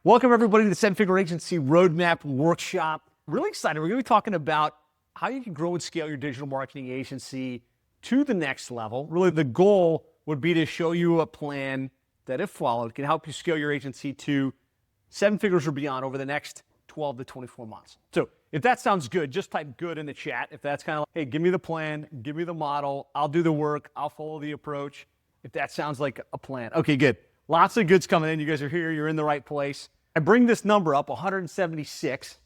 Welcome, everybody, to the Seven-Figure Agency Roadmap Workshop. Really excited. We're going to be talking about how you can grow and scale your digital marketing agency to the next level. Really, the goal would be to show you a plan that, if followed, can help you scale your agency to seven figures or beyond over the next 12 to 24 months. So if that sounds good, just type good in the chat. If that's kind of like, hey, give me the plan, give me the model, I'll do the work, I'll follow the approach. If that sounds like a plan. Okay, good. Lots of goods coming in. You guys are here. You're in the right place. I bring this number up, 176,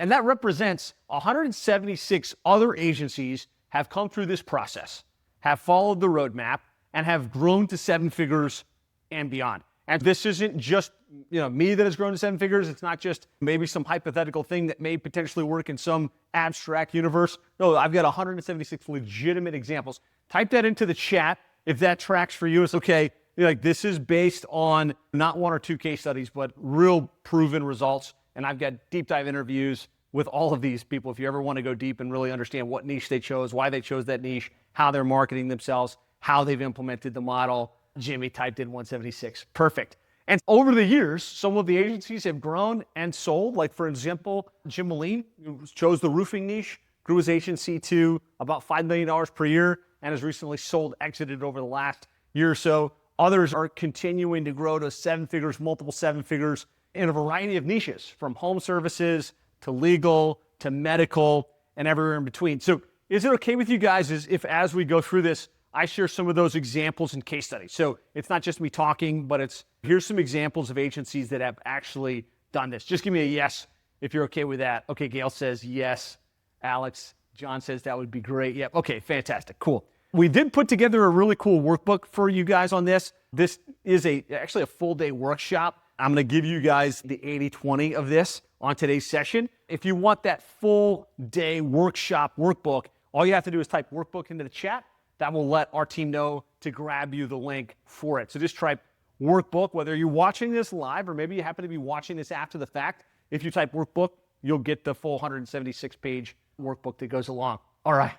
and that represents 176 other agencies have come through this process, have followed the roadmap, and have grown to seven figures and beyond. And this isn't just me that has grown to seven figures. It's not just maybe some hypothetical thing that may potentially work in some abstract universe. No, I've got 176 legitimate examples. Type that into the chat if that tracks for you. It's okay. Like, this is based on not one or two case studies, but real proven results. And I've got deep dive interviews with all of these people. If you ever want to go deep and really understand what niche they chose, why they chose that niche, how they're marketing themselves, how they've implemented the model, Jimmy typed in 176. Perfect. And over the years, some of the agencies have grown and sold. Like, for example, Jim Moline, who chose the roofing niche, grew his agency to about $5 million per year and has recently exited over the last year or so. Others are continuing to grow to seven figures, multiple seven figures in a variety of niches, from home services to legal to medical and everywhere in between. So is it okay with you guys if as we go through this, I share some of those examples and case studies? So it's not just me talking, but here's some examples of agencies that have actually done this. Just give me a yes if you're okay with that. Okay, Gail says yes. Alex, John says that would be great. Yep, okay, fantastic, cool. We did put together a really cool workbook for you guys on this. This is actually a full day workshop. I'm going to give you guys the 80-20 of this on today's session. If you want that full day workshop workbook, all you have to do is type workbook into the chat. That will let our team know to grab you the link for it. So just type workbook, whether you're watching this live or maybe you happen to be watching this after the fact. If you type workbook, you'll get the full 176-page workbook that goes along. All right,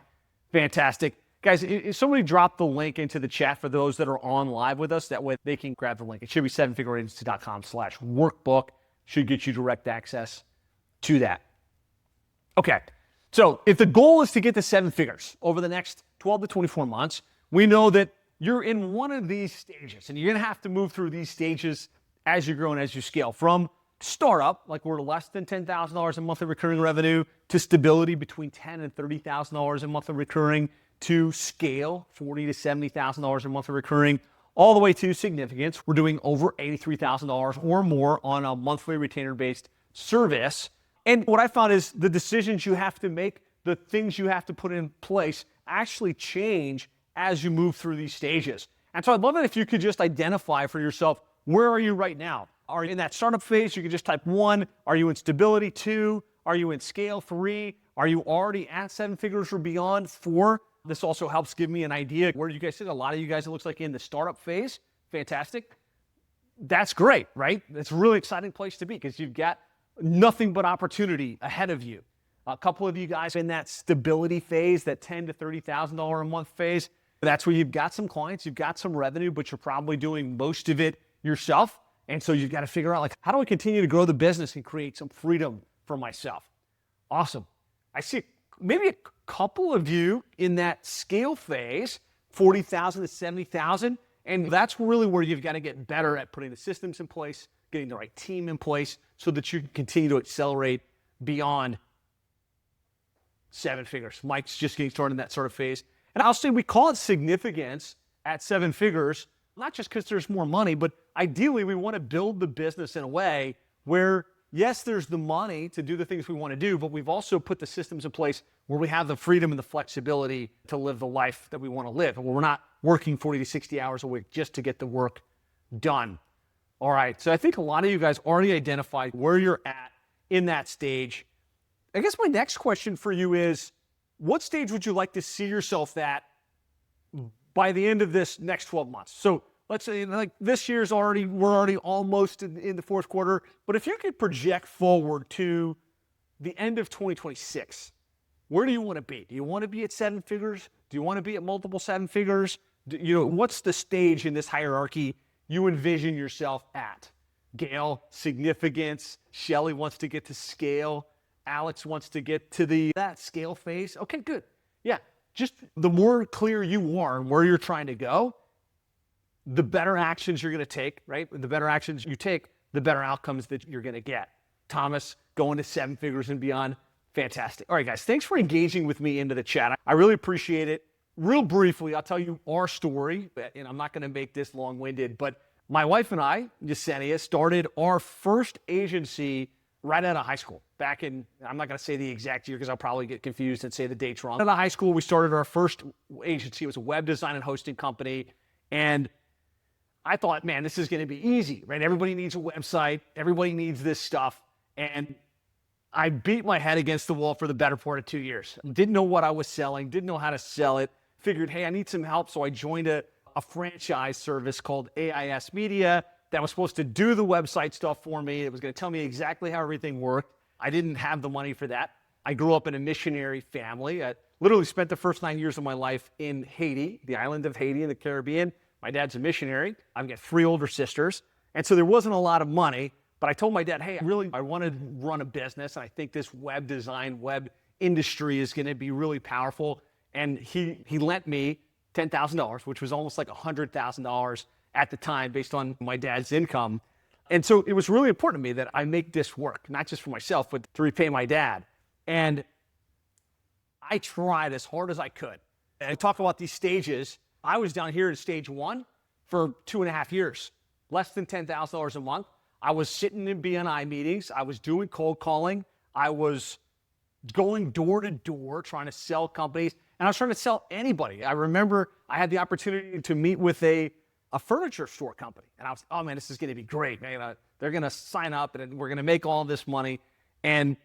fantastic. Guys, if somebody drop the link into the chat for those that are on live with us, that way they can grab the link. It should be sevenfigureagency.com/workbook. Should get you direct access to that. Okay, so if the goal is to get to seven figures over the next 12 to 24 months, we know that you're in one of these stages, and you're going to have to move through these stages as you grow and as you scale. From startup, like we're less than $10,000 in monthly recurring revenue, to stability between $10,000 and $30,000 in monthly recurring, to scale, $40,000 to $70,000 in monthly recurring, all the way to significance. We're doing over $83,000 or more on a monthly retainer-based service. And what I found is the decisions you have to make, the things you have to put in place actually change as you move through these stages. And so I'd love it if you could just identify for yourself, where are you right now? Are you in that startup phase? You can just type 1. Are you in stability? 2. Are you in scale? 3. Are you already at seven figures or beyond? 4. This also helps give me an idea where you guys sit. A lot of you guys, it looks like, in the startup phase. Fantastic. That's great, right? It's a really exciting place to be because you've got nothing but opportunity ahead of you. A couple of you guys in that stability phase, that $10,000 to $30,000 a month phase. That's where you've got some clients, you've got some revenue, but you're probably doing most of it yourself. And so you've got to figure out, like, how do I continue to grow the business and create some freedom for myself? Awesome. I see maybe a couple of you in that scale phase, 40,000 to 70,000. And that's really where you've got to get better at putting the systems in place, getting the right team in place so that you can continue to accelerate beyond seven figures. Mike's just getting started in that sort of phase. And I'll say we call it significance at seven figures, not just because there's more money, but ideally we want to build the business in a way where, yes, there's the money to do the things we want to do, but we've also put the systems in place where we have the freedom and the flexibility to live the life that we want to live. And we're not working 40 to 60 hours a week just to get the work done. All right, so I think a lot of you guys already identified where you're at in that stage. I guess my next question for you is, what stage would you like to see yourself at by the end of this next 12 months? So let's say, like, this year's we're already almost in the fourth quarter, but if you could project forward to the end of 2026, where do you want to be? Do you want to be at seven figures? Do you want to be at multiple seven figures? What's the stage in this hierarchy you envision yourself at? Gail, significance. Shelly wants to get to scale. Alex wants to get to that scale phase. Okay, good. Yeah, just the more clear you are on where you're trying to go, the better actions you're going to take, right? The better actions you take, the better outcomes that you're going to get. Thomas, going to 7 figures and beyond. Fantastic. All right, guys, thanks for engaging with me into the chat. I really appreciate it. Real briefly, I'll tell you our story, and I'm not going to make this long-winded, but my wife and I, Yesenia, started our first agency right out of high school. Back in, I'm not going to say the exact year because I'll probably get confused and say the dates wrong. Out of high school, we started our first agency. It was a web design and hosting company, and I thought, man, this is going to be easy, right? Everybody needs a website. Everybody needs this stuff. And I beat my head against the wall for the better part of 2 years. Didn't know what I was selling, didn't know how to sell it. Figured, hey, I need some help. So I joined a franchise service called AIS Media that was supposed to do the website stuff for me. It was going to tell me exactly how everything worked. I didn't have the money for that. I grew up in a missionary family. I literally spent the first 9 years of my life in Haiti, the island of Haiti in the Caribbean. My dad's a missionary. I've got 3 older sisters. And so there wasn't a lot of money. But I told my dad, hey, I want to run a business. And I think this web design, web industry is going to be really powerful. And he lent me $10,000, which was almost like $100,000 at the time based on my dad's income. And so it was really important to me that I make this work, not just for myself, but to repay my dad. And I tried as hard as I could. And I talk about these stages. I was down here in stage 1 for 2.5 years, less than $10,000 a month. I was sitting in BNI meetings. I was doing cold calling. I was going door to door trying to sell companies. And I was trying to sell anybody. I remember I had the opportunity to meet with a furniture store company. And I was, oh man, this is going to be great. Man, they're going to sign up and we're going to make all this money. And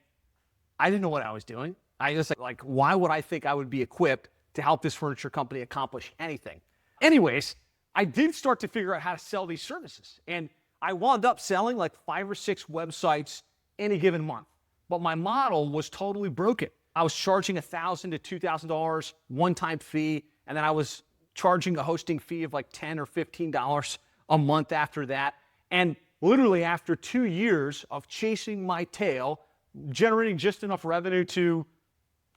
I didn't know what I was doing. I just like, why would I think I would be equipped to help this furniture company accomplish anything? Anyways, I did start to figure out how to sell these services. And I wound up selling like 5 or 6 websites any given month. But my model was totally broken. I was charging $1,000 to $2,000 one-time fee, and then I was charging a hosting fee of like $10 or $15 a month after that. And literally after 2 years of chasing my tail, generating just enough revenue to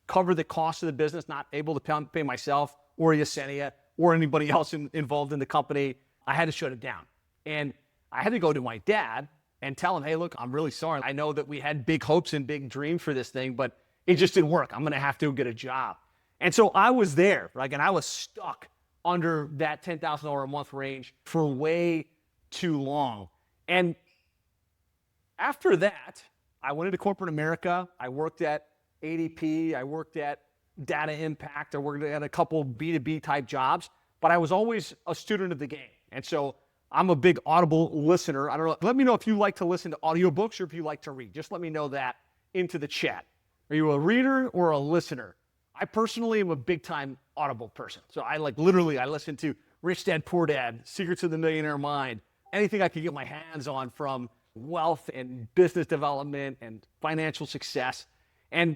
cover the cost of the business, not able to pay myself or Yesenia or anybody else involved in the company, I had to shut it down. And I had to go to my dad and tell him, hey, look, I'm really sorry. I know that we had big hopes and big dreams for this thing, but it just didn't work. I'm going to have to get a job. And so I was there, like, and I was stuck under that $10,000 a month range for way too long. And after that, I went into corporate America. I worked at ADP. I worked at Data Impact. I worked at a couple B2B type jobs, but I was always a student of the game. And so I'm a big Audible listener. I don't know. Let me know if you like to listen to audiobooks or if you like to read. Just let me know that into the chat. Are you a reader or a listener? I personally am a big time Audible person. So I listen to Rich Dad, Poor Dad, Secrets of the Millionaire Mind, anything I could get my hands on from wealth and business development and financial success. And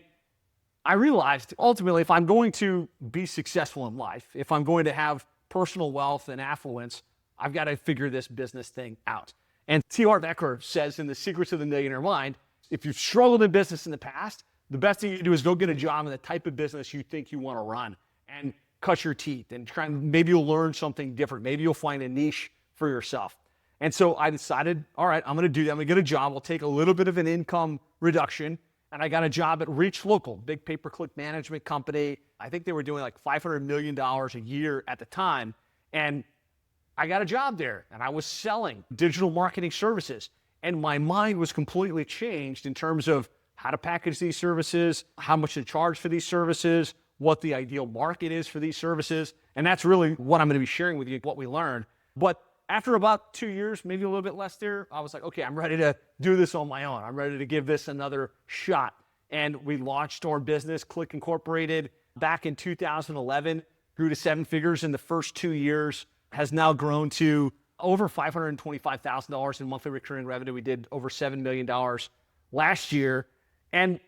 I realized ultimately if I'm going to be successful in life, if I'm going to have personal wealth and affluence, I've got to figure this business thing out. And T. Harv Eker says in The Secrets of the Millionaire Mind, if you've struggled in business in the past, the best thing you can do is go get a job in the type of business you think you want to run and cut your teeth and try and maybe you'll learn something different. Maybe you'll find a niche for yourself. And so I decided, all right, I'm going to do that. I'm going to get a job. I'll take a little bit of an income reduction. And I got a job at Reach Local, big pay-per-click management company. I think they were doing like $500 million a year at the time. And I got a job there and I was selling digital marketing services. And my mind was completely changed in terms of how to package these services, how much to charge for these services, what the ideal market is for these services. And that's really what I'm going to be sharing with you, what we learned. But after about 2 years, maybe a little bit less there, I was like, okay, I'm ready to do this on my own. I'm ready to give this another shot. And we launched our business, Click Incorporated, back in 2011, grew to 7 figures in the first 2 years, has now grown to over $525,000 in monthly recurring revenue. We did over $7 million last year. And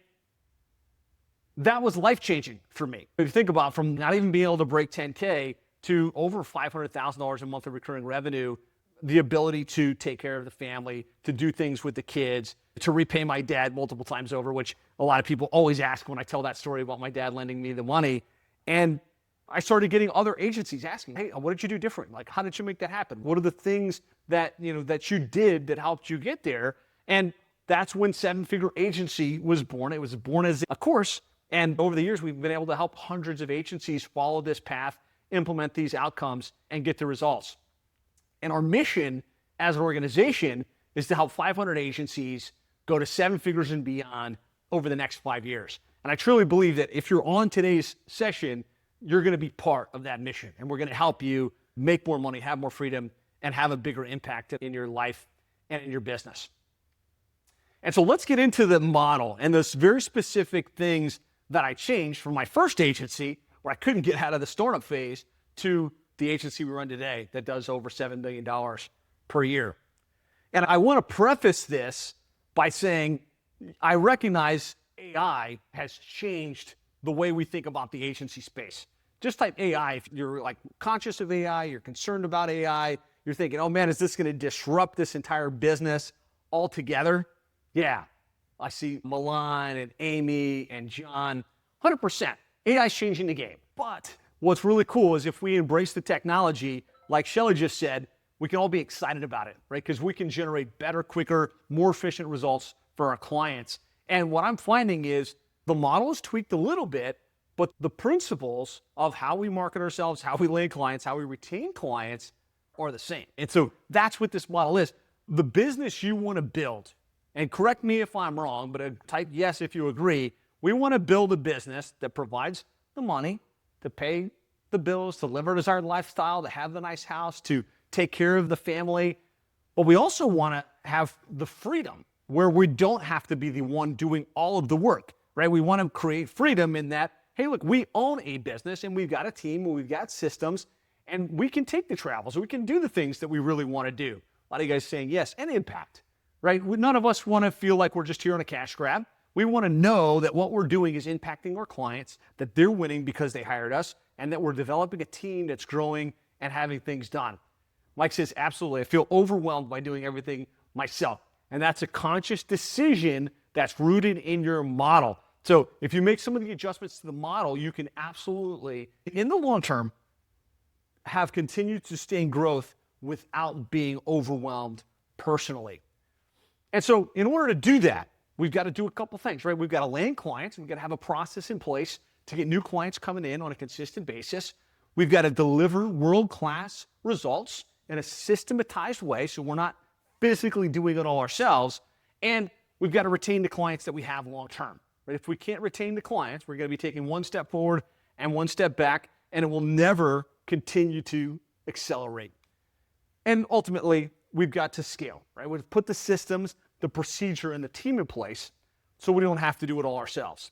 that was life-changing for me. If you think about from not even being able to break 10K to over $500,000 in monthly recurring revenue, the ability to take care of the family, to do things with the kids, to repay my dad multiple times over, which a lot of people always ask when I tell that story about my dad lending me the money. And I started getting other agencies asking, hey, what did you do different? Like, how did you make that happen? What are the things that, that you did that helped you get there? And that's when Seven Figure Agency was born. It was born as a course. And over the years, we've been able to help hundreds of agencies follow this path, implement these outcomes, and get the results. And our mission as an organization is to help 500 agencies go to 7 figures and beyond over the next 5 years. And I truly believe that if you're on today's session, you're going to be part of that mission. And we're going to help you make more money, have more freedom, and have a bigger impact in your life and in your business. And so let's get into the model and those very specific things that I changed from my first agency, where I couldn't get out of the startup phase, to the agency we run today that does over $7 million per year. And I want to preface this by saying I recognize AI has changed the way we think about the agency space. Just type AI if you're like conscious of AI, you're concerned about AI, you're thinking, oh man, is this going to disrupt this entire business altogether? Yeah, I see Milan and Amy and John, 100%. AI is changing the game. But what's really cool is if we embrace the technology, like Shelly just said, we can all be excited about it, right? Because we can generate better, quicker, more efficient results for our clients. And what I'm finding is the model is tweaked a little bit, but the principles of how we market ourselves, how we land clients, how we retain clients are the same. And so that's what this model is. The business you want to build, and correct me if I'm wrong, but type yes if you agree, we want to build a business that provides the money to pay the bills, to live our desired lifestyle, to have the nice house, to take care of the family. But we also want to have the freedom where we don't have to be the one doing all of the work, right? We want to create freedom in that, hey, look, we own a business and we've got a team and we've got systems and we can take the travels. We can do the things that we really want to do. A lot of you guys saying yes, and impact, right? None of us want to feel like we're just here on a cash grab. We want to know that what we're doing is impacting our clients, that they're winning because they hired us, and that we're developing a team that's growing and having things done. Mike says, absolutely. I feel overwhelmed by doing everything myself. And that's a conscious decision that's rooted in your model. So if you make some of the adjustments to the model, you can absolutely, in the long term, have continued sustained growth without being overwhelmed personally. And so in order to do that, we've got to do a couple things, right? We've got to land clients. We've got to have a process in place to get new clients coming in on a consistent basis. We've got to deliver world-class results in a systematized way, so we're not physically doing it all ourselves. And we've got to retain the clients that we have long-term. Right? If we can't retain the clients, we're going to be taking one step forward and one step back, and it will never continue to accelerate. And ultimately, we've got to scale, right? We've put the systems, the procedure, and the team in place so we don't have to do it all ourselves.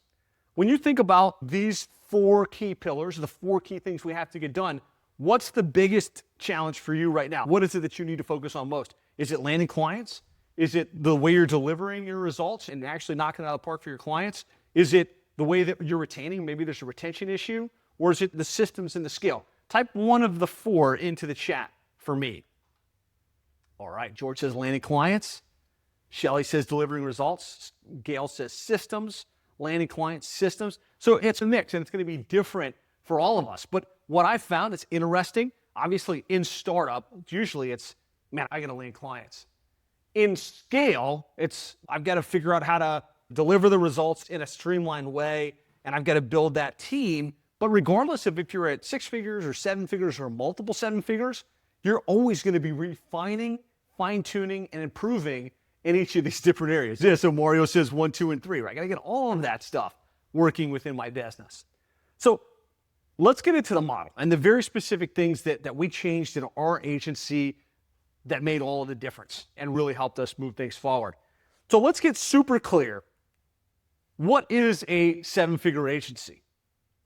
When you think about these 4 key pillars, the 4 key things we have to get done, what's the biggest challenge for you right now? What is it that you need to focus on most? Is it landing clients? Is it the way you're delivering your results and actually knocking it out of the park for your clients? Is it the way that you're retaining? Maybe there's a retention issue. Or is it the systems and the scale? Type one of the 4 into the chat for me. All right, George says landing clients. Shelly says delivering results. Gail says systems. Landing clients, systems. So it's a mix, and it's going to be different for all of us. But what I found is interesting, obviously in startup, usually it's, man, I got to land clients. In scale, it's, I've got to figure out how to deliver the results in a streamlined way, and I've got to build that team. But regardless of if you're at 6 figures or 7 figures or multiple 7 figures, you're always going to be refining, fine-tuning, and improving in each of these different areas. Yeah, so Mario says 1, 2, and 3, right? I got to get all of that stuff working within my business. So let's get into the model and the very specific things that we changed in our agency that made all of the difference and really helped us move things forward. So let's get super clear. What is a 7-figure agency?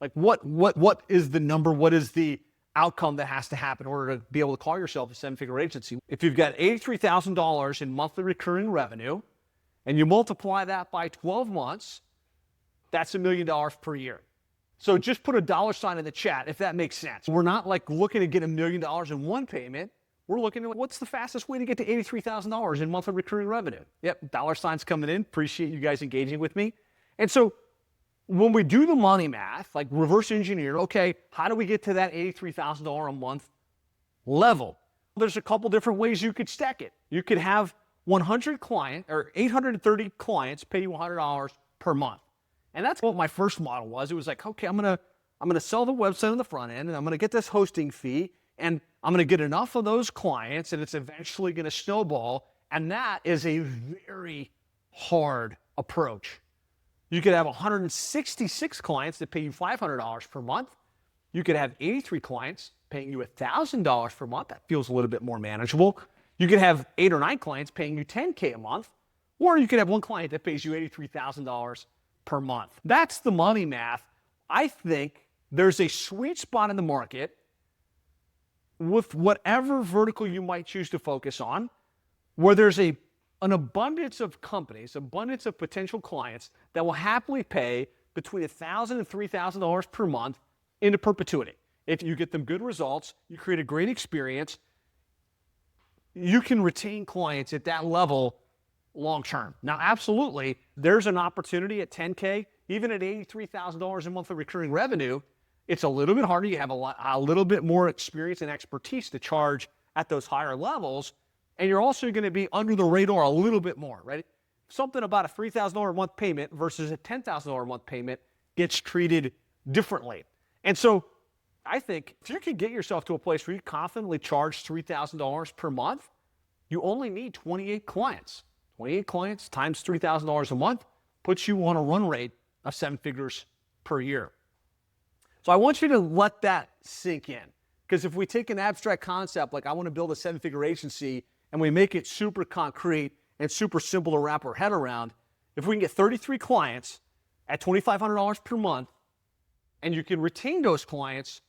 Like what is the number? What is the outcome that has to happen in order to be able to call yourself a 7-figure agency? If you've got $83,000 in monthly recurring revenue and you multiply that by 12 months, that's $1 million per year. So just put a $ sign in the chat if that makes sense. We're not like looking to get $1 million in one payment. we're looking at what's the fastest way to get to $83,000 in monthly recurring revenue. Yep, dollar signs coming in. Appreciate you guys engaging with me. And so when we do the money math, like reverse engineer, okay, how do we get to that $83,000 a month level? There's a couple different ways you could stack it. You could have 100 clients or 830 clients pay you $100 per month. And that's what my first model was. It was like, okay, I'm gonna sell the website on the front end, and I'm gonna get this hosting fee, and I'm gonna get enough of those clients, and it's eventually gonna snowball. And that is a very hard approach. You could have 166 clients that pay you $500 per month. You could have 83 clients paying you $1,000 per month. That feels a little bit more manageable. You could have 8 or 9 clients paying you $10K a month, or you could have one client that pays you $83,000 per month. That's the money math. I think there's a sweet spot in the market with whatever vertical you might choose to focus on, where there's an abundance of companies, abundance of potential clients that will happily pay between $1,000 and $3,000 per month into perpetuity. If you get them good results, you create a great experience, you can retain clients at that level long term. Now, absolutely, there's an opportunity at 10K, even at $83,000 in monthly recurring revenue. It's a little bit harder. You have a little bit more experience and expertise to charge at those higher levels. And you're also going to be under the radar a little bit more, right? Something about a $3,000 a month payment versus a $10,000 a month payment gets treated differently. And so I think if you can get yourself to a place where you confidently charge $3,000 per month, you only need 28 clients. 28 clients times $3,000 a month puts you on a run rate of 7 figures per year. So I want you to let that sink in. Because if we take an abstract concept like I want to build a 7-figure agency and we make it super concrete and super simple to wrap our head around, if we can get 33 clients at $2,500 per month and you can retain those clients,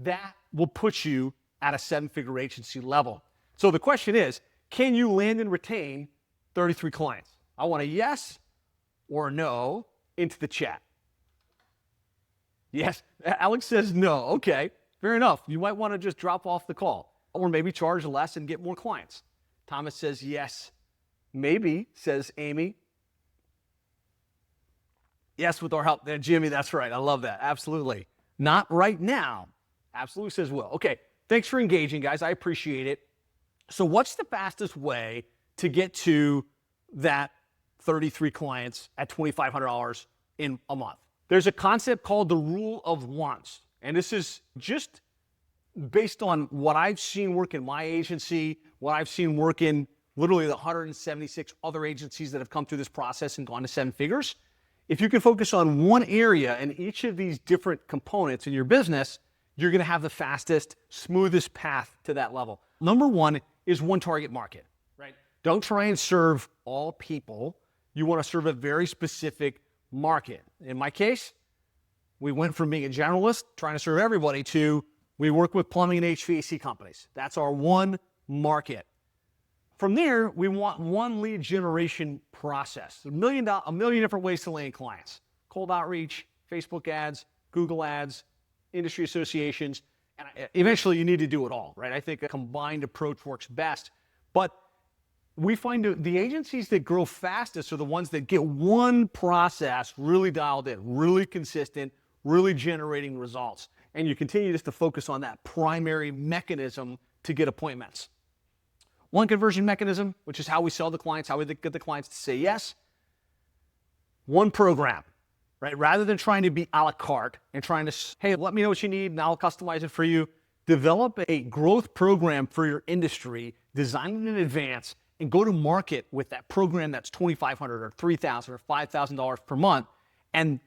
that will put you at a 7-figure agency level. So the question is, can you land and retain 33 clients? I want a yes or a no into the chat. Yes, Alex says no. Okay, fair enough. You might want to just drop off the call or maybe charge less and get more clients. Thomas says yes. Maybe, says Amy. Yes, with our help. Jimmy, that's right. I love that. Absolutely. Not right now. Absolutely says will. Okay, thanks for engaging, guys. I appreciate it. So what's the fastest way to get to that 33 clients at $2,500 in a month? There's a concept called the rule of ones. And this is just based on what I've seen work in my agency, what I've seen work in literally the 176 other agencies that have come through this process and gone to 7 figures. If you can focus on one area in each of these different components in your business, you're going to have the fastest, smoothest path to that level. Number one is one target market, right? Don't try and serve all people. You want to serve a very specific market. In my case, we went from being a generalist, trying to serve everybody, to we work with plumbing and HVAC companies. That's our one market. From there, we want one lead generation process. A million different ways to land clients. Cold outreach, Facebook ads, Google ads, industry associations, and eventually you need to do it all, right? I think a combined approach works best. But we find the agencies that grow fastest are the ones that get one process really dialed in, really consistent, really generating results. And you continue just to focus on that primary mechanism to get appointments. One conversion mechanism, which is how we sell the clients, how we get the clients to say yes. One program, right? Rather than trying to be a la carte and trying to, hey, let me know what you need and I'll customize it for you. Develop a growth program for your industry, design it in advance, and go to market with that program that's $2,500 or $3,000 or $5,000 per month, and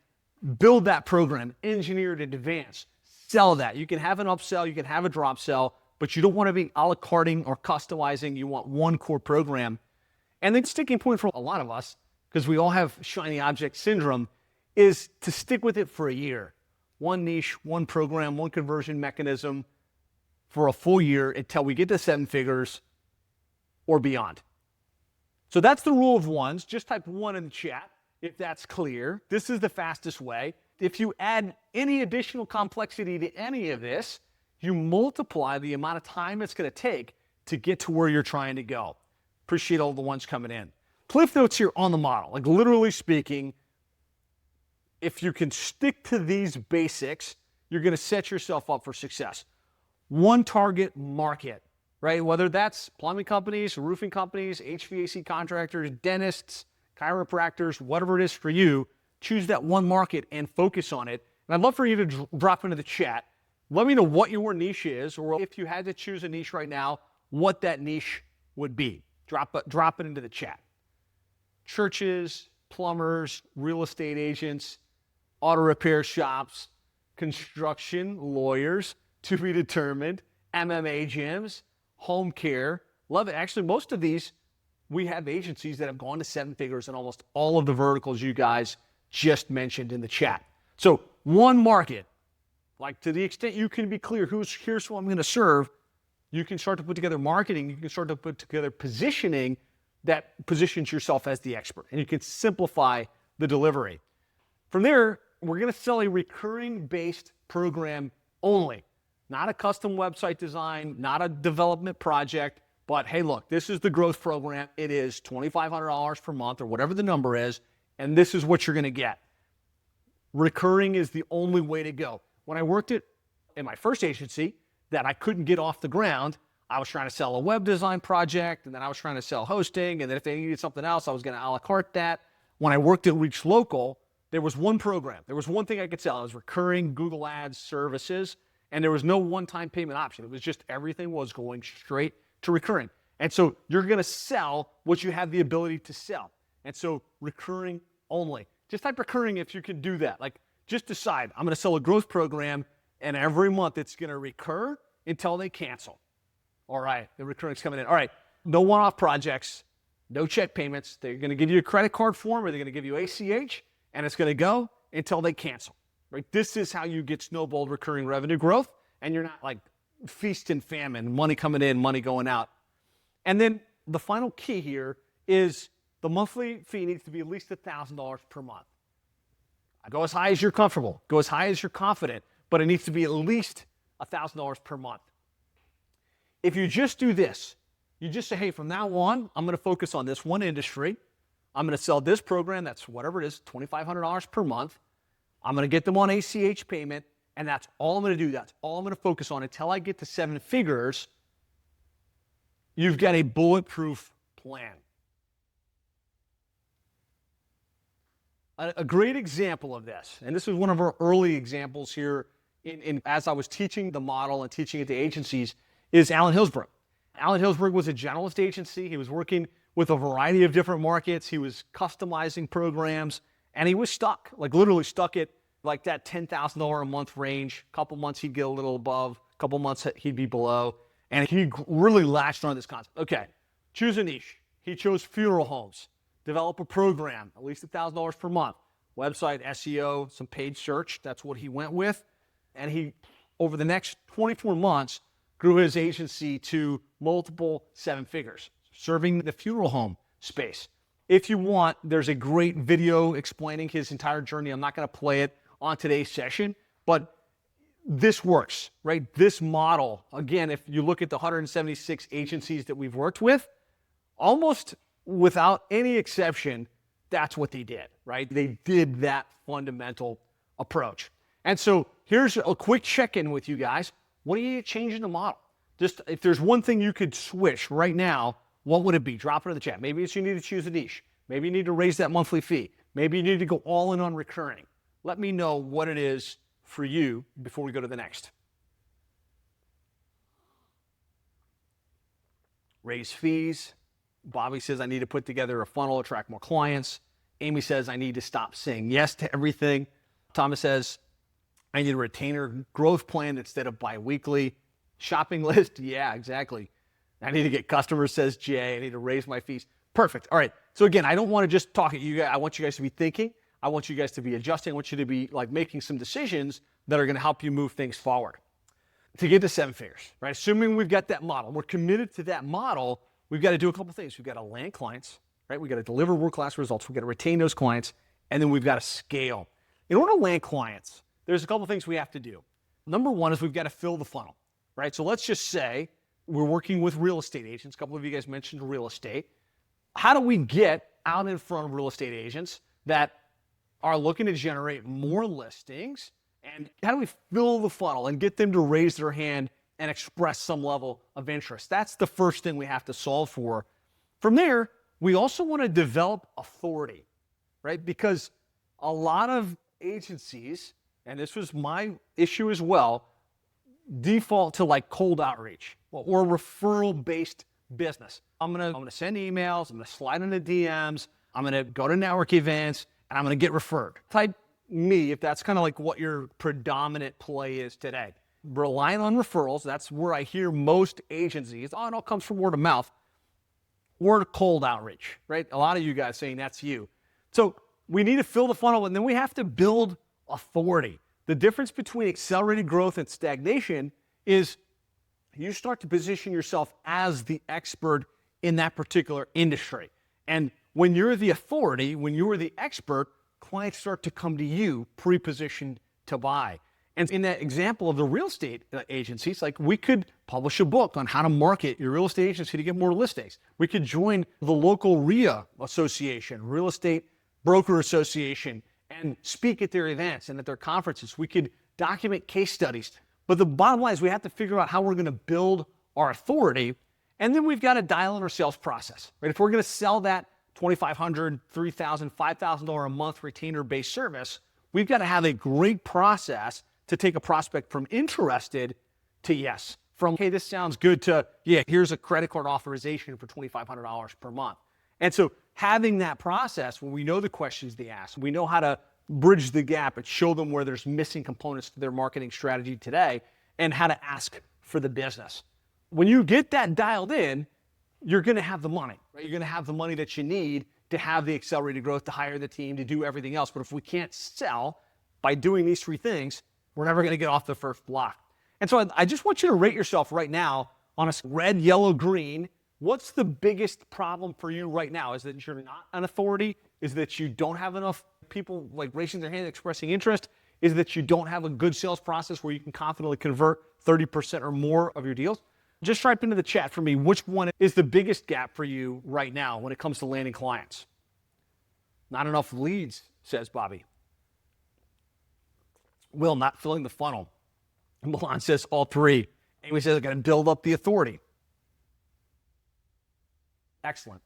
build that program, engineer it in advance, sell that. You can have an upsell, you can have a drop sell, but you don't want to be a la carting or customizing. You want one core program. And the sticking point for a lot of us, because we all have shiny object syndrome, is to stick with it for a year. One niche, one program, one conversion mechanism for a full year until we get to 7 figures or beyond. So that's the rule of ones. Just type 1 in the chat if that's clear. This is the fastest way. If you add any additional complexity to any of this, you multiply the amount of time it's going to take to get to where you're trying to go. Appreciate all the ones coming in. Cliff notes here on the model. Like literally speaking, if you can stick to these basics, you're going to set yourself up for success. One target market, right? Whether that's plumbing companies, roofing companies, HVAC contractors, dentists, chiropractors, whatever it is for you, choose that one market and focus on it. And I'd love for you to drop into the chat. Let me know what your niche is, or if you had to choose a niche right now, what that niche would be. Drop it into the chat. Churches, plumbers, real estate agents, auto repair shops, construction, lawyers, to be determined, MMA gyms, home care. Love it. Actually, most of these, we have agencies that have gone to 7 figures in almost all of the verticals you guys just mentioned in the chat. So one market, like to the extent you can be clear, here's who I'm going to serve, you can start to put together marketing, you can start to put together positioning that positions yourself as the expert, and you can simplify the delivery. From there, we're going to sell a recurring-based program only, not a custom website design, not a development project, but hey, look, this is the growth program. It is $2,500 per month or whatever the number is, and this is what you're going to get. Recurring is the only way to go. When I worked in my first agency that I couldn't get off the ground, I was trying to sell a web design project, and then I was trying to sell hosting, and then if they needed something else, I was going to a la carte that. When I worked at Reach Local, there was one program. There was one thing I could sell. It was recurring Google Ads services, and there was no one-time payment option. It was just everything was going straight to recurring. And so you're going to sell what you have the ability to sell. And so recurring only. Just type recurring if you can do that. Like just decide, I'm going to sell a growth program, and every month it's going to recur until they cancel. All right, the recurring's coming in. All right, no one-off projects, no check payments. They're going to give you a credit card form, or they're going to give you ACH, and it's going to go until they cancel. Right? This is how you get snowballed recurring revenue growth, and you're not like feast and famine, money coming in, money going out. And then the final key here is the monthly fee needs to be at least $1,000 per month. Go as high as you're comfortable. Go as high as you're confident, but it needs to be at least $1,000 per month. If you just do this, you just say, hey, from now on, I'm going to focus on this one industry. I'm going to sell this program, that's whatever it is, $2,500 per month. I'm going to get them on ACH payment, and that's all I'm going to do. That's all I'm going to focus on until I get to 7 figures. You've got a bulletproof plan. A great example of this, and this is one of our early examples here as I was teaching the model and teaching it to agencies, is Alan Hillsborough. Alan Hillsborough was a generalist agency. He was working with a variety of different markets. He was customizing programs, and he was stuck, like literally stuck at like that $10,000 a month range. A couple months he'd get a little above, a couple months he'd be below, and he really latched on this concept. Okay, choose a niche. He chose funeral homes. Develop a program, at least $1,000 per month. Website, SEO, some paid search. That's what he went with. And he, over the next 24 months, grew his agency to multiple 7 figures, serving the funeral home space. If you want, there's a great video explaining his entire journey. I'm not going to play it on today's session, but this works, right? This model, again, if you look at the 176 agencies that we've worked with, almost without any exception, that's what they did, right? They did that fundamental approach. And so here's a quick check-in with you guys. What are you changing the model? Just if there's one thing you could switch right now, what would it be? Drop it in the chat. Maybe it's you need to choose a niche. Maybe you need to raise that monthly fee. Maybe you need to go all in on recurring. Let me know what it is for you before we go to the next. Raise fees. Bobby says, I need to put together a funnel, attract more clients. Amy says, I need to stop saying yes to everything. Thomas says, I need a retainer growth plan instead of bi-weekly. Shopping list, yeah, exactly. I need to get customers, says Jay. I need to raise my fees. Perfect. All right. So again, I don't want to just talk at you guys. I want you guys to be thinking. I want you guys to be adjusting. I want you to be like making some decisions that are going to help you move things forward to get to 7 figures, right? Assuming we've got that model, we're committed to that model, we've got to do a couple things. We've got to land clients, right? We've got to deliver world-class results. We've got to retain those clients, and then we've got to scale. In order to land clients, there's a couple things we have to do. Number one is we've got to fill the funnel, right? So let's just say we're working with real estate agents. A couple of you guys mentioned real estate. How do we get out in front of real estate agents that are looking to generate more listings? And how do we fill the funnel and get them to raise their hand and express some level of interest? That's the first thing we have to solve for. From there, we also want to develop authority, right? Because a lot of agencies, and this was my issue as well, default to like cold outreach or referral-based business. I'm gonna send emails, I'm gonna slide into DMs, I'm gonna go to network events, and I'm gonna get referred. Type me if that's kind of like what your predominant play is today. Relying on referrals, that's where I hear most agencies, it all comes from word of mouth, or cold outreach, right? A lot of you guys saying that's you. So we need to fill the funnel, and then we have to build authority. The difference between accelerated growth and stagnation is you start to position yourself as the expert in that particular industry. And when you're the authority, when you're the expert, clients start to come to you pre-positioned to buy. And in that example of the real estate agencies, like we could publish a book on how to market your real estate agency to get more listings. We could join the local RIA association, Real Estate Broker Association, and speak at their events and at their conferences. We could document case studies. But the bottom line is we have to figure out how we're going to build our authority, and then we've got to dial in our sales process, right? If we're going to sell that $2,500, $3,000, $5,000 a month retainer-based service, we've got to have a great process to take a prospect from interested to yes, from, hey, this sounds good to, yeah, here's a credit card authorization for $2,500 per month. And so having that process where we know the questions they ask, we know how to bridge the gap and show them where there's missing components to their marketing strategy today and how to ask for the business. When you get that dialed in, you're going to have the money, right? You're going to have the money that you need to have the accelerated growth, to hire the team, to do everything else. But if we can't sell by doing these three things, we're never going to get off the first block. And so I just want you to rate yourself right now on a red, yellow, green. What's the biggest problem for you right now? Is that you're not an authority? Is that you don't have enough people like raising their hand, expressing interest? Is that you don't have a good sales process where you can confidently convert 30% or more of your deals? Just type into the chat for me which one is the biggest gap for you right now when it comes to landing clients. Not enough leads, says Bobby. Will, not filling the funnel. Milan says all three. Amy says I got to build up the authority. Excellent.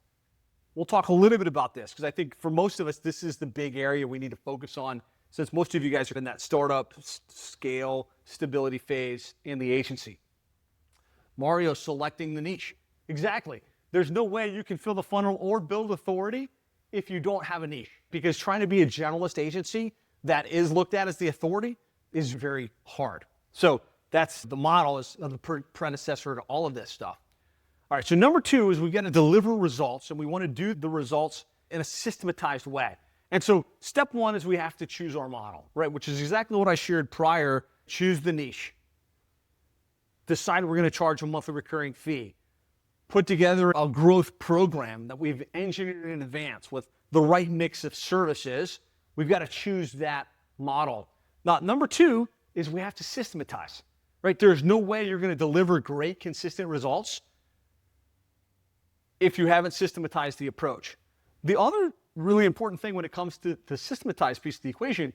We'll talk a little bit about this because I think for most of us, this is the big area we need to focus on since most of you guys are in that startup, scale, stability phase in the agency. Mario selecting the niche. Exactly. There's no way you can fill the funnel or build authority if you don't have a niche, because trying to be a generalist agency that is looked at as the authority is very hard. So that's the model, is the predecessor to all of this stuff. All right, so number two is we've got to deliver results, and we want to do the results in a systematized way. And so step one is we have to choose our model, right? Which is exactly what I shared prior. Choose the niche. Decide we're going to charge a monthly recurring fee. Put together a growth program that we've engineered in advance with the right mix of services. We've got to choose that model. Now, number two is we have to systematize, right? There's no way you're going to deliver great, consistent results if you haven't systematized the approach. The other really important thing when it comes to the systematized piece of the equation,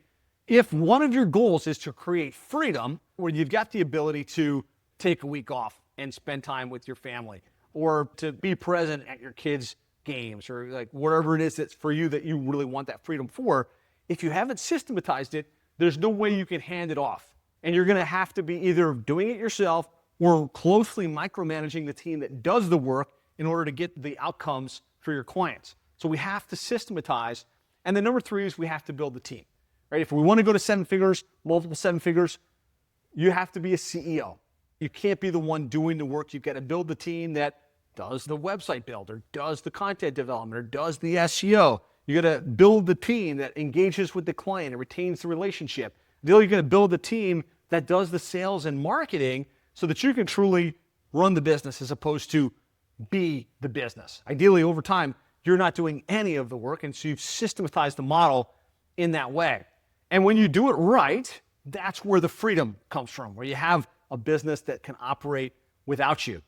if one of your goals is to create freedom, where you've got the ability to take a week off and spend time with your family, or to be present at your kids' games, or like whatever it is that's for you that you really want that freedom for, if you haven't systematized it, there's no way you can hand it off. And you're going to have to be either doing it yourself or closely micromanaging the team that does the work in order to get the outcomes for your clients. So we have to systematize. And then number three is we have to build the team, right? If we want to go to seven figures, multiple seven figures, you have to be a CEO. You can't be the one doing the work. You've got to build the team that does the website build, or does the content development, or does the SEO. You got to build the team that engages with the client and retains the relationship. Then you're going to build the team that does the sales and marketing so that you can truly run the business as opposed to be the business. Ideally, over time, you're not doing any of the work, and so you've systematized the model in that way. And when you do it right, that's where the freedom comes from, where you have a business that can operate without you.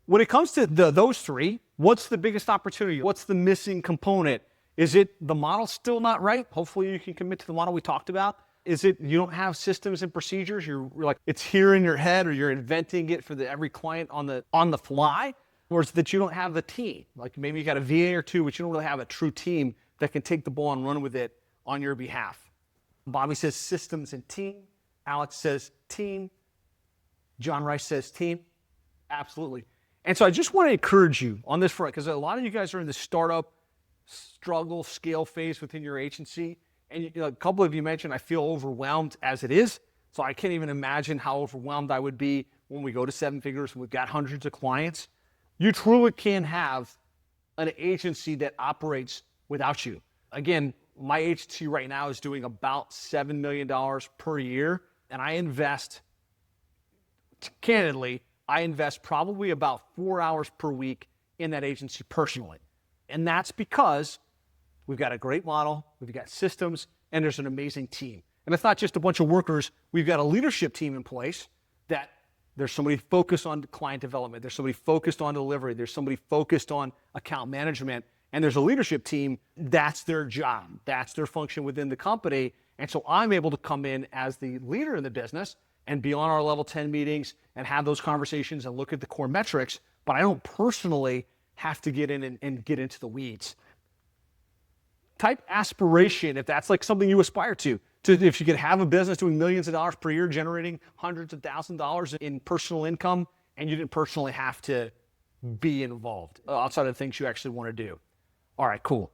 when it comes to those three, what's the biggest opportunity? What's the missing component? Is it the model still not right? Hopefully you can commit to the model we talked about. Is it you don't have systems and procedures? You're like, it's here in your head, or you're inventing it for every client on the fly? Or is it that you don't have the team? Like maybe you got a VA or two, but you don't really have a true team that can take the ball and run with it on your behalf. Bobby says systems and team. Alex says team. John Rice says team. Absolutely. And so I just want to encourage you on this front, because a lot of you guys are in the startup struggle scale phase within your agency. And a couple of you mentioned, I feel overwhelmed as it is. So I can't even imagine how overwhelmed I would be when we go to 7 figures and we've got hundreds of clients. You truly can have an agency that operates without you. Again, my agency right now is doing about $7 million per year. And I invest, candidly, probably about 4 hours per week in that agency personally. And that's because we've got a great model, we've got systems, and there's an amazing team. And it's not just a bunch of workers. We've got a leadership team in place that there's somebody focused on client development, there's somebody focused on delivery, there's somebody focused on account management, and there's a leadership team. That's their job. That's their function within the company. And so I'm able to come in as the leader in the business and be on our level 10 meetings and have those conversations and look at the core metrics, but I don't personally have to get in and get into the weeds. Type aspiration if that's like something you aspire to if you could have a business doing millions of dollars per year, generating hundreds of thousands of dollars in personal income, and you didn't personally have to be involved outside of the things you actually want to do. All right, cool.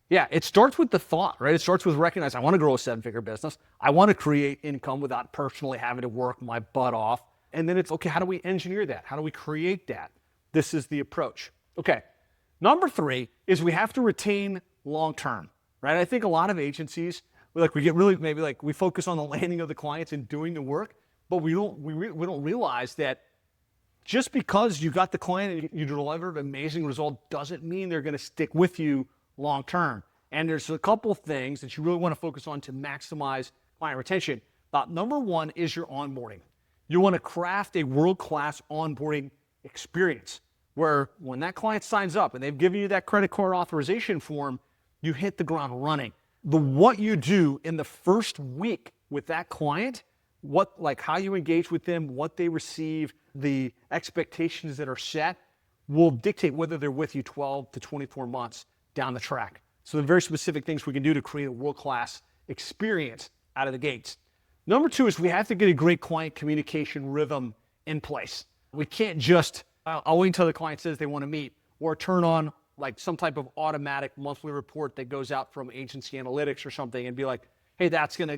Yeah, it starts with the thought, right? It starts with recognizing I want to grow a 7-figure business. I want to create income without personally having to work my butt off. And then it's, okay, how do we engineer that? How do we create that? This is the approach. Okay, number 3 is we have to retain long-term, right? I think a lot of agencies, we get really, maybe like we focus on the landing of the clients and doing the work, but we don't realize that just because you got the client and you delivered an amazing result doesn't mean they're going to stick with you long-term. And there's a couple things that you really want to focus on to maximize client retention. Number 1 is your onboarding. You want to craft a world-class onboarding experience where when that client signs up and they've given you that credit card authorization form, you hit the ground running. What you do in the first week with that client, how you engage with them, what they receive, the expectations that are set will dictate whether they're with you 12 to 24 months down the track. So the very specific things we can do to create a world-class experience out of the gates. Number 2 is we have to get a great client communication rhythm in place. We can't just, I'll wait until the client says they want to meet, or turn on like some type of automatic monthly report that goes out from agency analytics or something and be like, hey, that's gonna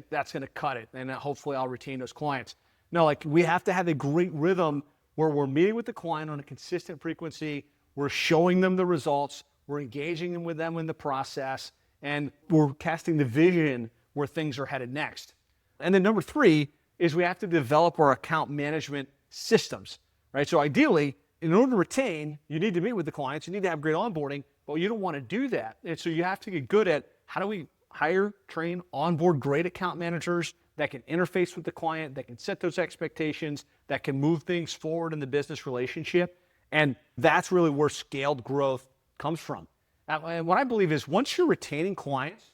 cut it, and hopefully I'll retain those clients. No, we have to have a great rhythm where we're meeting with the client on a consistent frequency, we're showing them the results, we're engaging with them in the process, and we're casting the vision where things are headed next. And then number 3 is we have to develop our account management systems, right? So ideally, in order to retain, you need to meet with the clients, you need to have great onboarding, but you don't want to do that. And so you have to get good at how do we hire, train, onboard great account managers that can interface with the client, that can set those expectations, that can move things forward in the business relationship. And that's really where scaled growth comes from. And what I believe is once you're retaining clients,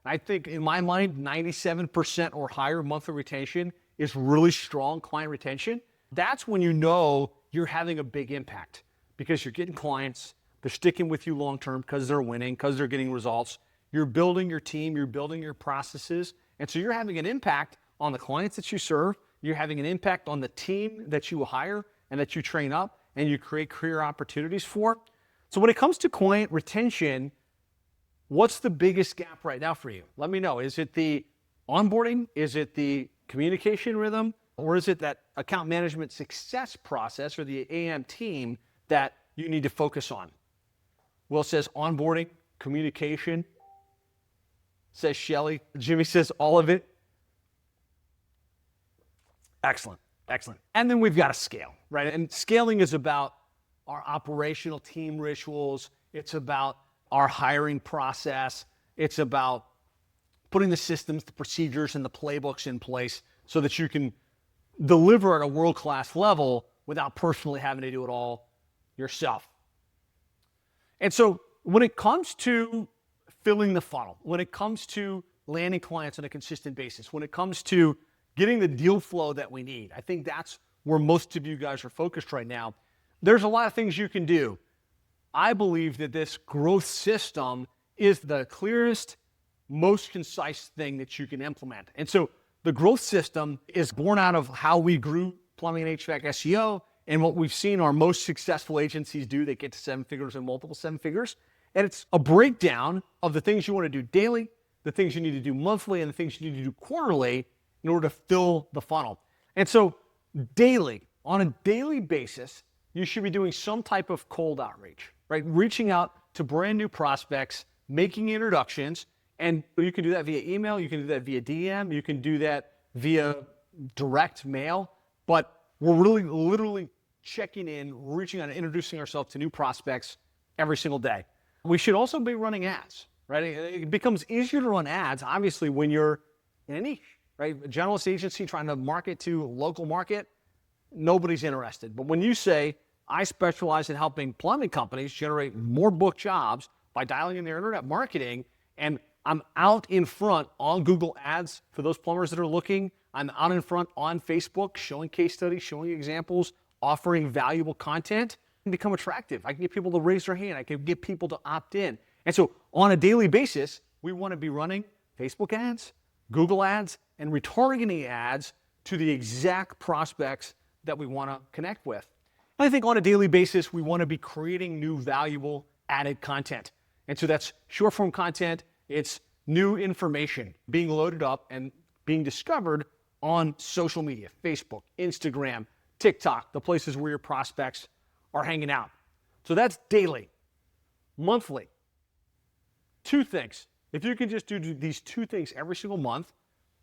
I think in my mind, 97% or higher monthly retention is really strong client retention. That's when you know you're having a big impact because you're getting clients, they're sticking with you long-term because they're winning, because they're getting results. You're building your team, you're building your processes. And so you're having an impact on the clients that you serve. You're having an impact on the team that you hire and that you train up and you create career opportunities for. So when it comes to client retention, what's the biggest gap right now for you? Let me know. Is it the onboarding? Is it the communication rhythm? Or is it that account management success process or the AM team that you need to focus on? Will says onboarding, communication, says Shelly. Jimmy says all of it. Excellent, excellent. And then we've got to scale, right? And scaling is about our operational team rituals. It's about our hiring process. It's about putting the systems, the procedures, and the playbooks in place so that you can deliver at a world-class level without personally having to do it all yourself. And so when it comes to filling the funnel, when it comes to landing clients on a consistent basis, when it comes to getting the deal flow that we need, I think that's where most of you guys are focused right now. There's a lot of things you can do. I believe that this growth system is the clearest, most concise thing that you can implement. And so the growth system is born out of how we grew plumbing and HVAC SEO and what we've seen our most successful agencies do. They get to 7 figures and multiple 7 figures. And it's a breakdown of the things you want to do daily, the things you need to do monthly, and the things you need to do quarterly in order to fill the funnel. And so daily, on a daily basis, you should be doing some type of cold outreach, right? Reaching out to brand new prospects, making introductions, and you can do that via email, you can do that via DM, you can do that via direct mail, but we're really literally checking in, reaching out and introducing ourselves to new prospects every single day. We should also be running ads, right? It becomes easier to run ads, obviously, when you're in a niche, right? A generalist agency trying to market to a local market, nobody's interested. But when you say, I specialize in helping plumbing companies generate more book jobs by dialing in their internet marketing, and I'm out in front on Google Ads for those plumbers that are looking, I'm out in front on Facebook showing case studies, showing examples, offering valuable content, and become attractive. I can get people to raise their hand. I can get people to opt in. And so on a daily basis, we want to be running Facebook ads, Google ads, and retargeting ads to the exact prospects that we want to connect with. And I think on a daily basis, we want to be creating new valuable added content. And so that's short form content. It's new information being loaded up and being discovered on social media, Facebook, Instagram, TikTok, the places where your prospects are hanging out. So that's daily. Monthly, 2 things. If you can just do these 2 things every single month,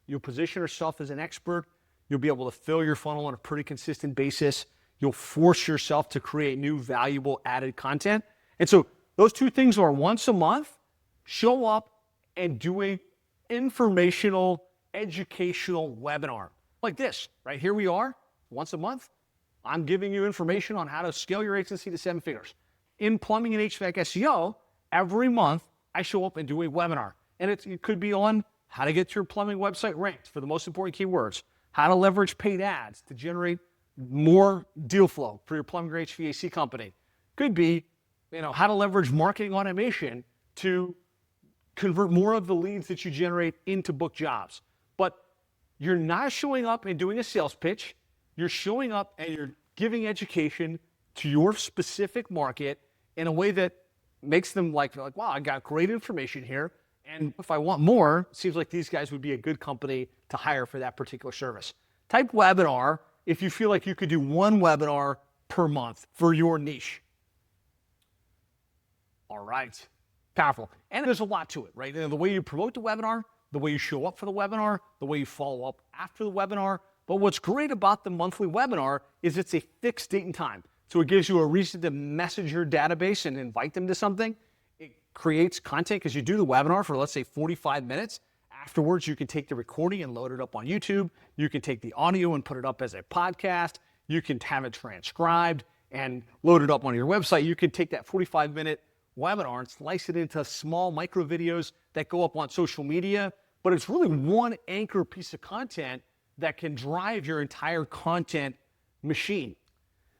you'll position yourself as an expert. You'll be able to fill your funnel on a pretty consistent basis. You'll force yourself to create new valuable added content. And so those 2 things are once a month, show up and do an informational, educational webinar like this, right? Here we are, once a month. I'm giving you information on how to scale your agency to 7 figures. In plumbing and HVAC SEO, every month I show up and do a webinar. And it could be on how to get your plumbing website ranked for the most important keywords, how to leverage paid ads to generate more deal flow for your plumbing or HVAC company. Could be, how to leverage marketing automation to convert more of the leads that you generate into book jobs. But you're not showing up and doing a sales pitch. You're showing up and you're giving education to your specific market in a way that makes them like, wow, I got great information here. And if I want more, it seems like these guys would be a good company to hire for that particular service. Type webinar if you feel like you could do 1 webinar per month for your niche. All right. Powerful. And there's a lot to it, right? The way you promote the webinar, the way you show up for the webinar, the way you follow up after the webinar. But what's great about the monthly webinar is it's a fixed date and time. So it gives you a reason to message your database and invite them to something. It creates content because you do the webinar for, let's say, 45 minutes. Afterwards, you can take the recording and load it up on YouTube. You can take the audio and put it up as a podcast. You can have it transcribed and load it up on your website. You can take that 45-minute webinar and slice it into small micro videos that go up on social media. But it's really one anchor piece of content that can drive your entire content machine.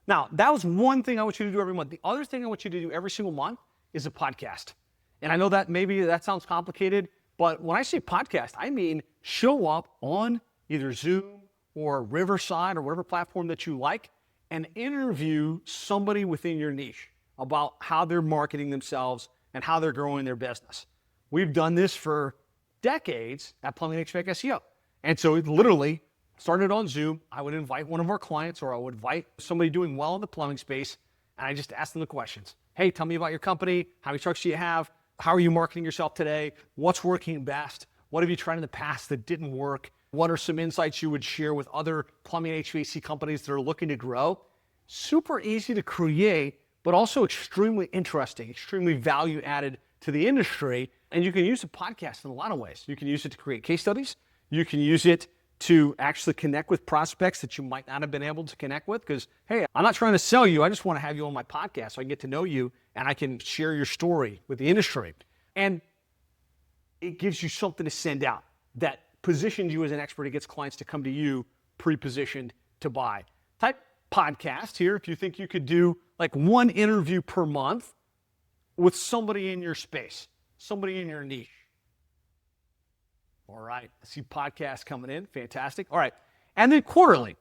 Now, that was one thing I want you to do every month. The other thing I want you to do every single month is a podcast. And I know that maybe that sounds complicated, but when I say podcast, I mean show up on either Zoom or Riverside or whatever platform that you like and interview somebody within your niche about how they're marketing themselves and how they're growing their business. We've done this for decades at Plumbing HVAC SEO. And so it literally started on Zoom. I would invite one of our clients or I would invite somebody doing well in the plumbing space, and I just ask them the questions. Hey, tell me about your company. How many trucks do you have? How are you marketing yourself today? What's working best? What have you tried in the past that didn't work? What are some insights you would share with other plumbing HVAC companies that are looking to grow? Super easy to create, but also extremely interesting, extremely value added to the industry. And you can use a podcast in a lot of ways. You can use it to create case studies. You can use it to actually connect with prospects that you might not have been able to connect with. Because, hey, I'm not trying to sell you. I just want to have you on my podcast so I can get to know you and I can share your story with the industry. And it gives you something to send out that positions you as an expert. It gets clients to come to you pre-positioned to buy. Type podcast here if you think you could do like one interview per month with somebody in your space, somebody in your niche. All right, I see podcasts coming in, fantastic. All right, and then quarterly,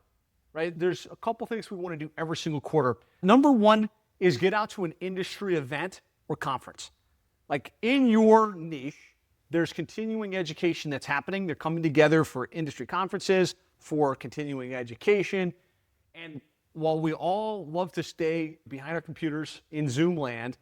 right? There's a couple things we want to do every single quarter. Number one is get out to an industry event or conference. Like in your niche, there's continuing education that's happening. They're coming together for industry conferences, for continuing education. And while we all love to stay behind our computers in Zoom land,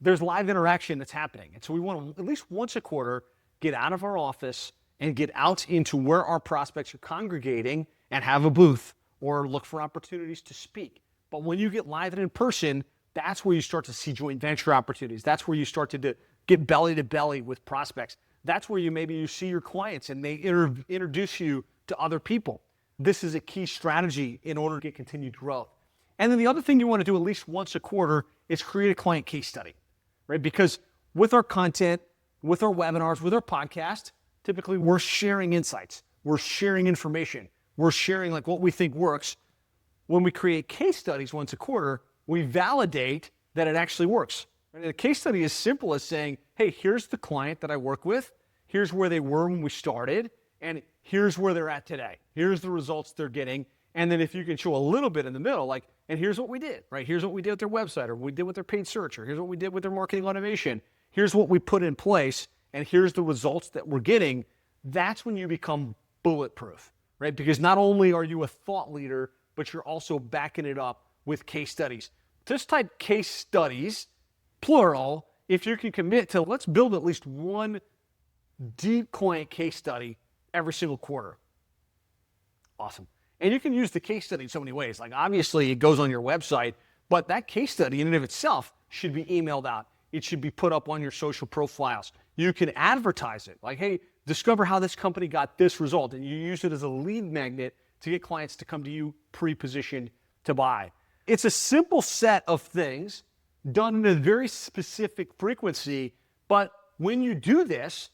there's live interaction that's happening. And so we want to, at least once a quarter, get out of our office and get out into where our prospects are congregating and have a booth or look for opportunities to speak. But when you get live and in person, that's where you start to see joint venture opportunities. That's where you start to get belly to belly with prospects. That's where you see your clients and they introduce you to other people. This is a key strategy in order to get continued growth. And then the other thing you want to do at least once a quarter is create a client case study, right? Because with our content, with our webinars, with our podcast, typically we're sharing insights, we're sharing information, we're sharing like what we think works. When we create case studies once a quarter, we validate that it actually works. And a case study is simple as saying, hey, here's the client that I work with, here's where they were when we started, and here's where they're at today. Here's the results they're getting. And then if you can show a little bit in the middle, like, and here's what we did, right? Here's what we did with their website, or what we did with their paid search, or here's what we did with their marketing automation. Here's what we put in place, and here's the results that we're getting. That's when you become bulletproof, right? Because not only are you a thought leader, but you're also backing it up with case studies. Just type case studies, plural, if you can commit to let's build at least one deep client case study every single quarter. Awesome. And you can use the case study in so many ways. Like obviously it goes on your website, but that case study in and of itself should be emailed out. It should be put up on your social profiles. You can advertise it. Like, hey, discover how this company got this result. And you use it as a lead magnet to get clients to come to you pre-positioned to buy. It's a simple set of things done in a very specific frequency. But when you do this,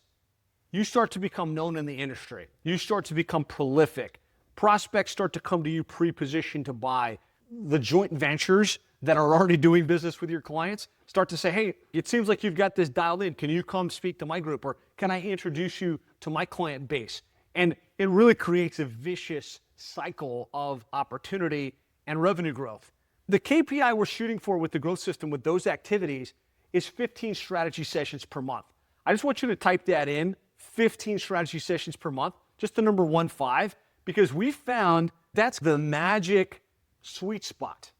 you start to become known in the industry. You start to become prolific. Prospects start to come to you pre-positioned to buy. The joint ventures that are already doing business with your clients start to say, hey, it seems like you've got this dialed in. Can you come speak to my group? Or can I introduce you to my client base? And it really creates a vicious cycle of opportunity and revenue growth. The KPI we're shooting for with the growth system with those activities is 15 strategy sessions per month. I just want you to type that in, 15 strategy sessions per month, just the number 15, because we found that's the magic sweet spot,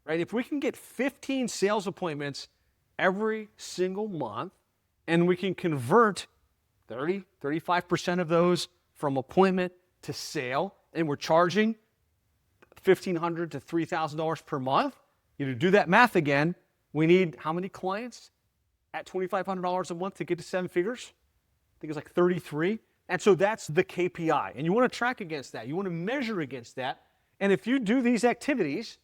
right? If we can get 15 sales appointments every single month and we can convert 30, 35% of those from appointment to sale, and we're charging $1,500 to $3,000 per month, you do that math again, we need how many clients at $2,500 a month to get to 7 figures? I think it's like 33. And so that's the KPI. And you want to track against that. You want to measure against that. And if you do these activities,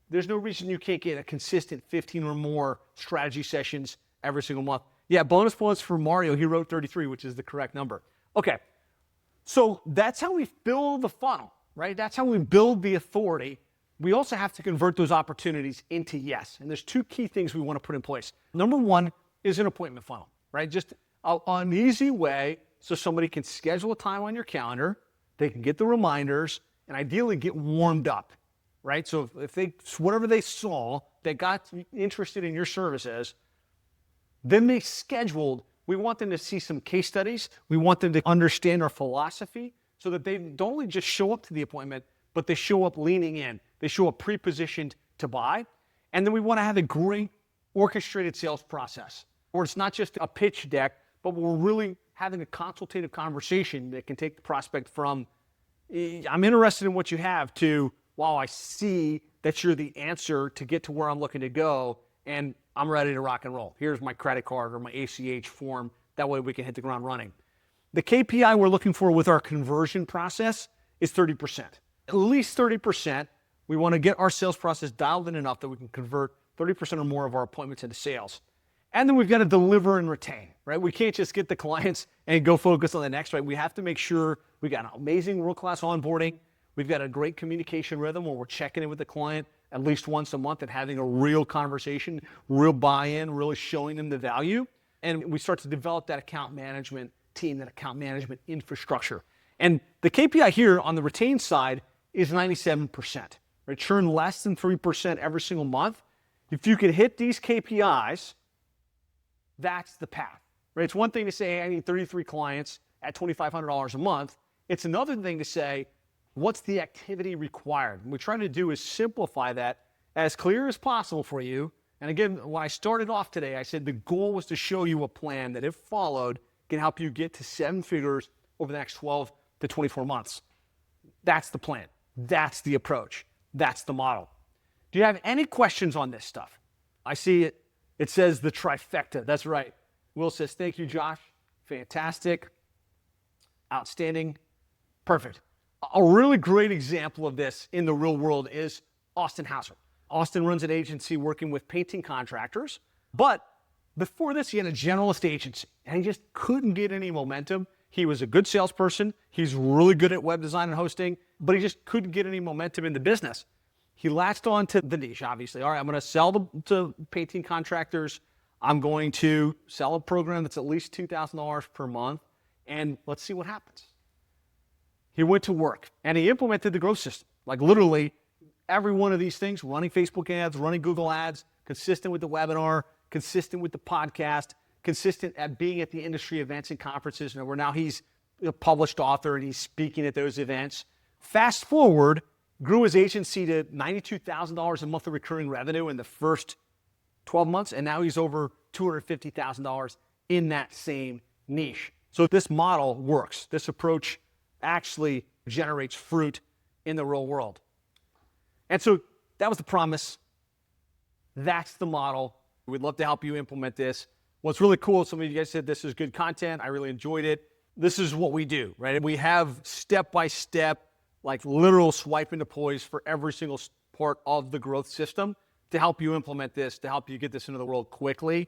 there's no reason you can't get a consistent 15 or more strategy sessions every single month. Yeah, bonus points for Mario. He wrote 33, which is the correct number. Okay, so that's how we fill the funnel, right? That's how we build the authority. We also have to convert those opportunities into yes. And there's 2 key things we want to put in place. Number 1 is an appointment funnel, right? Just an easy way so somebody can schedule a time on your calendar, they can get the reminders, and ideally get warmed up, right? So if they, whatever they saw, they got interested in your services, then they scheduled. We want them to see some case studies. We want them to understand our philosophy so that they don't only just show up to the appointment, but they show up leaning in. They show up pre-positioned to buy. And then we want to have a great orchestrated sales process where it's not just a pitch deck, but we're really having a consultative conversation that can take the prospect from, I'm interested in what you have, to, wow, I see that you're the answer to get to where I'm looking to go, and I'm ready to rock and roll. Here's my credit card or my ACH form. That way we can hit the ground running. The KPI we're looking for with our conversion process is 30%. At least 30%. We want to get our sales process dialed in enough that we can convert 30% or more of our appointments into sales. And then we've got to deliver and retain, right? We can't just get the clients and go focus on the next, right? We have to make sure we got an amazing world-class onboarding. We've got a great communication rhythm where we're checking in with the client at least once a month and having a real conversation, real buy-in, really showing them the value. And we start to develop that account management team, that account management infrastructure. And the KPI here on the retained side is 97%. Right? Churn less than 3% every single month. If you can hit these KPIs, that's the path. Right? It's one thing to say, hey, I need 33 clients at $2,500 a month. It's another thing to say, what's the activity required? What we're trying to do is simplify that as clear as possible for you. And again, when I started off today, I said the goal was to show you a plan that, if followed, can help you get to 7 figures over the next 12 to 24 months. That's the plan. That's the approach. That's the model. Do you have any questions on this stuff? I see it. It says the trifecta. That's right. Will says, thank you, Josh. Fantastic. Outstanding. Perfect. A really great example of this in the real world is Austin Hauser. Austin runs an agency working with painting contractors, but before this, he had a generalist agency, and he just couldn't get any momentum. He was a good salesperson. He's really good at web design and hosting, but he just couldn't get any momentum in the business. He latched on to the niche, obviously. All right, I'm going to sell to painting contractors. I'm going to sell a program that's at least $2,000 per month, and let's see what happens. He went to work, and he implemented the growth system. Like literally every one of these things, running Facebook ads, running Google ads, consistent with the webinar, consistent with the podcast, consistent at being at the industry events and conferences, where now he's a published author and he's speaking at those events. Fast forward, grew his agency to $92,000 a month of recurring revenue in the first 12 months, and now he's over $250,000 in that same niche. So this model works. This approach actually generates fruit in the real world. And so that was the promise. That's the model. We'd love to help you implement this. What's really cool, some of you guys said this is good content. I really enjoyed it. This is what we do, right? We have step-by-step, like literal swipe and deploys for every single part of the growth system to help you implement this, to help you get this into the world quickly.